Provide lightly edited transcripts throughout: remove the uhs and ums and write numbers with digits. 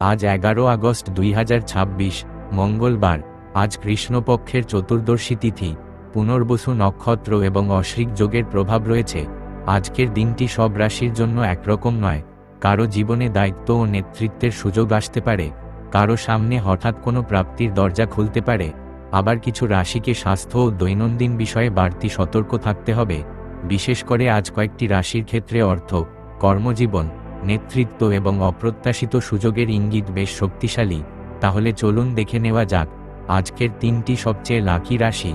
আজ 11 আগস্ট 2026 মঙ্গলবার। আজ কৃষ্ণপক্ষের চতুর্দশী তিথি, পুনর্বসু নক্ষত্র এবং অশ্বিক যোগের প্রভাব রয়েছে। আজকের দিনটি সব রাশির জন্য একরকম নয়। কারো জীবনে দায়িত্ব ও নেতৃত্বের সুযোগ আসতে পারে, কারো সামনে হঠাৎ কোনো প্রাপ্তির দরজা খুলতে পারে, আবার কিছু রাশিকে স্বাস্থ্য ও দৈনন্দিন বিষয়ে বাড়তি সতর্ক থাকতে হবে। বিশেষ করে আজ কয়েকটি রাশির ক্ষেত্রে অর্থ, কর্মজীবন, নেতৃত্ব এবং অপ্রত্যাশিত সুযোগের ইঙ্গিত বেশ শক্তিশালী। তাহলে চলুন দেখে নেওয়া যাক আজকের 3টি সবচেয়ে লাকি রাশি।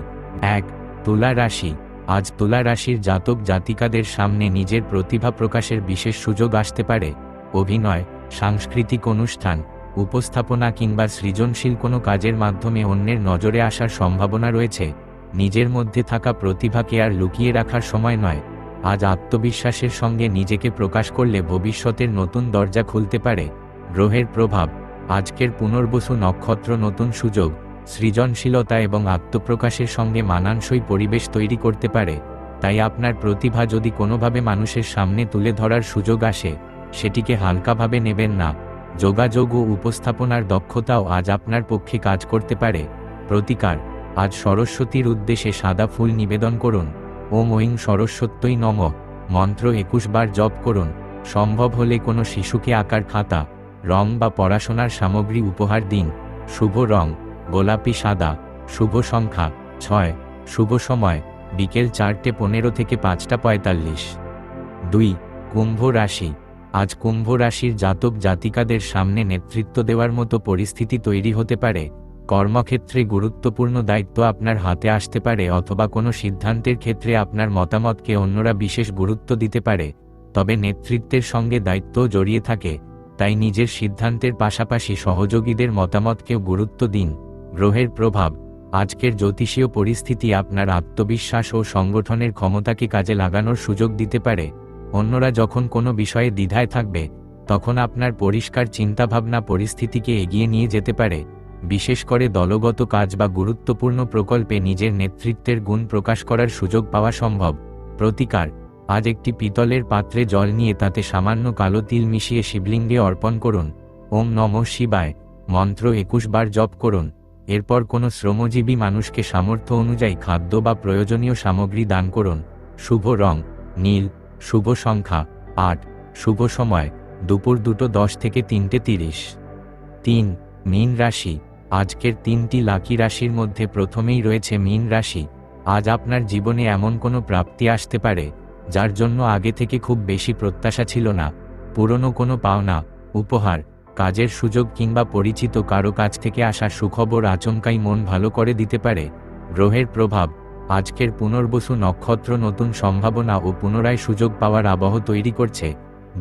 1. তুলা রাশি। আজ তুলা রাশির জাতক জাতিকাদের সামনে নিজের প্রতিভা প্রকাশের বিশেষ সুযোগ আসতে পারে। অভিনয়, সাংস্কৃতিক অনুষ্ঠান, উপস্থাপনা কিংবা সৃজনশীল কোনো কাজের মাধ্যমে অন্যের নজরে আসার সম্ভাবনা রয়েছে। নিজের মধ্যে থাকা প্রতিভাকে আর লুকিয়ে রাখার সময় নয়। আজ আত্মবিশ্বাসের সঙ্গে নিজেকে প্রকাশ করলে ভবিষ্যতের নতুন দরজা খুলতে পারে। গ্রহের প্রভাব। আজকের পুনর্বসু নক্ষত্র নতুন সুযোগ, সৃজনশীলতা এবং আত্মপ্রকাশের সঙ্গে মানানসই পরিবেশ তৈরি করতে পারে। তাই আপনার প্রতিভা যদি কোনোভাবে মানুষের সামনে তুলে ধরার সুযোগ আসে, সেটিকে হালকাভাবে নেবেন না। যোগাযোগ ও উপস্থাপনার দক্ষতাও আজ আপনার পক্ষে কাজ করতে পারে। প্রতিকার। আজ সরস্বতীর উদ্দেশ্যে সাদা ফুল নিবেদন করুন। ওম ঐং সরস্বত্যই নমঃ মন্ত্র 21 বার জপ করুন। সম্ভব হলে কোনো শিশুকে আঁকার খাতা, রং বা পড়াশোনার সামগ্রী উপহার দিন। শুভ রং গোলাপি সাদা। শুভ সংখ্যা 6। শুভ সময় বিকেল 4:15 থেকে 5:45। 2. কুম্ভ রাশি। আজ কুম্ভ রাশির জাতক জাতিকাদের সামনে নেতৃত্ব দেওয়ার মতো পরিস্থিতি তৈরি হতে পারে। কর্মক্ষেত্রে গুরুত্বপূর্ণ দায়িত্ব আপনার হাতে আসতে পারে, অথবা কোনো সিদ্ধান্তের ক্ষেত্রে আপনার মতামতকে অন্যরা বিশেষ গুরুত্ব দিতে পারে। তবে নেতৃত্বের সঙ্গে দায়িত্বও জড়িয়ে থাকে, তাই নিজের সিদ্ধান্তের পাশাপাশি সহযোগীদের মতামতকেও গুরুত্ব দিন। গ্রহের প্রভাব। আজকের জ্যোতিষীয় পরিস্থিতি আপনার আত্মবিশ্বাস ও সংগঠনের ক্ষমতাকে কাজে লাগানোর সুযোগ দিতে পারে। অন্যরা যখন কোনো বিষয়ে দ্বিধায় থাকবে, তখন আপনার পরিষ্কার চিন্তাভাবনা পরিস্থিতিকে এগিয়ে নিয়ে যেতে পারে। বিশেষ করে দলগত কাজ বা গুরুত্বপূর্ণ প্রকল্পে নিজের নেতৃত্বের গুণ প্রকাশ করার সুযোগ পাওয়া সম্ভব। প্রতিকার। আজ একটি পিতলের পাত্রে জল নিয়ে তাতে সামান্য কালো তিল মিশিয়ে শিবলিঙ্গে অর্পণ করুন। ওম নমঃ শিবায় মন্ত্র 21 বার জপ করুন। এরপর কোনো শ্রমজীবী মানুষকে সামর্থ্য অনুযায়ী খাদ্য বা প্রয়োজনীয় সামগ্রী দান করুন। শুভ রং নীল। শুভ সংখ্যা 8। শুভ সময় দুপুর 2:10 থেকে 3:30। 3. মীন রাশি। আজকের 3টি লাকি রাশির মধ্যে প্রথমেই রয়েছে মীন রাশি। আজ আপনার জীবনে এমন কোনো প্রাপ্তি আসতে পারে, যার জন্য আগে থেকে খুব বেশি প্রত্যাশা ছিল না। পুরনো কোনো পাওনা, উপহার, কাজের সুযোগ কিংবা পরিচিত কারো কাছ থেকে আসা সুখবর আচমকাই মন ভালো করে দিতে পারে। গ্রহের প্রভাব। আজকের পুনর্বসু নক্ষত্র নতুন সম্ভাবনা ও পুনরায় সুযোগ পাওয়ার আবহ তৈরি করছে।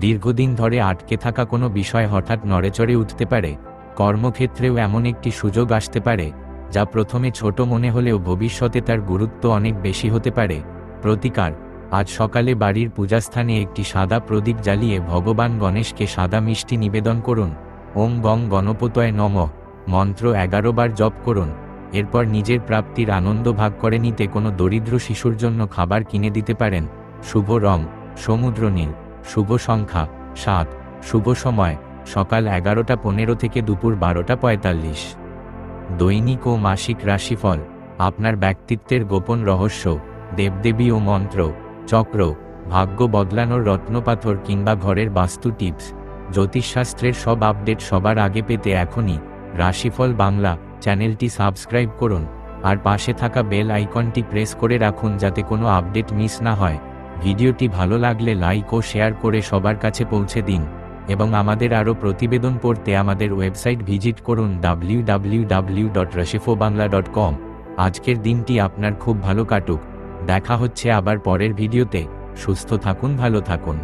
দীর্ঘদিন ধরে আটকে থাকা কোনো বিষয় হঠাৎ নড়েচড়ে উঠতে পারে। কর্মক্ষেত্রেও এমন একটি সুযোগ আসতে পারে, যা প্রথমে ছোট মনে হলেও ভবিষ্যতে তার গুরুত্ব অনেক বেশি হতে পারে। প্রতিকার। আজ সকালে বাড়ির পূজাস্থানে একটি সাদা প্রদীপ জ্বালিয়ে ভগবান গণেশকে সাদা মিষ্টি নিবেদন করুন। ওম গং গণপতয়ে নমঃ মন্ত্র 11 বার জপ করুন। এরপর নিজের প্রাপ্তির আনন্দ ভাগ করে নিতে কোনো দরিদ্র শিশুর জন্য খাবার কিনে দিতে পারেন। শুভ রং সমুদ্র নীল। শুভ সংখ্যা 7। শুভ সময় সকাল 11:15 থেকে দুপুর 12:45। দৈনিক ও মাসিক রাশিফল। আপনার ব্যক্তিত্বের গোপন রহস্য, দেবদেবী ও মন্ত্র, চক্র, ভাগ্য বদলানোর রত্নপাথর কিংবা ঘরের বাস্তু টিপস, জ্যোতিষশাস্ত্রের সব আপডেট সবার আগে পেতে এখনই রাশিফল বাংলা চ্যানেলটি সাবস্ক্রাইব করুন, আর পাশে থাকা বেল আইকনটি প্রেস করে রাখুন যাতে কোনো আপডেট মিস না হয়। ভিডিওটি ভালো লাগলে লাইক ও শেয়ার করে সবার কাছে পৌঁছে দিন, এবং আমাদের আরও প্রতিবেদন পড়তে আমাদের ওয়েবসাইট ভিজিট করুন www.rashifobangla.com। আজকের দিনটি আপনার খুব ভালো কাটুক। দেখা হচ্ছে আবার পরের ভিডিওতে। সুস্থ থাকুন, ভালো থাকুন।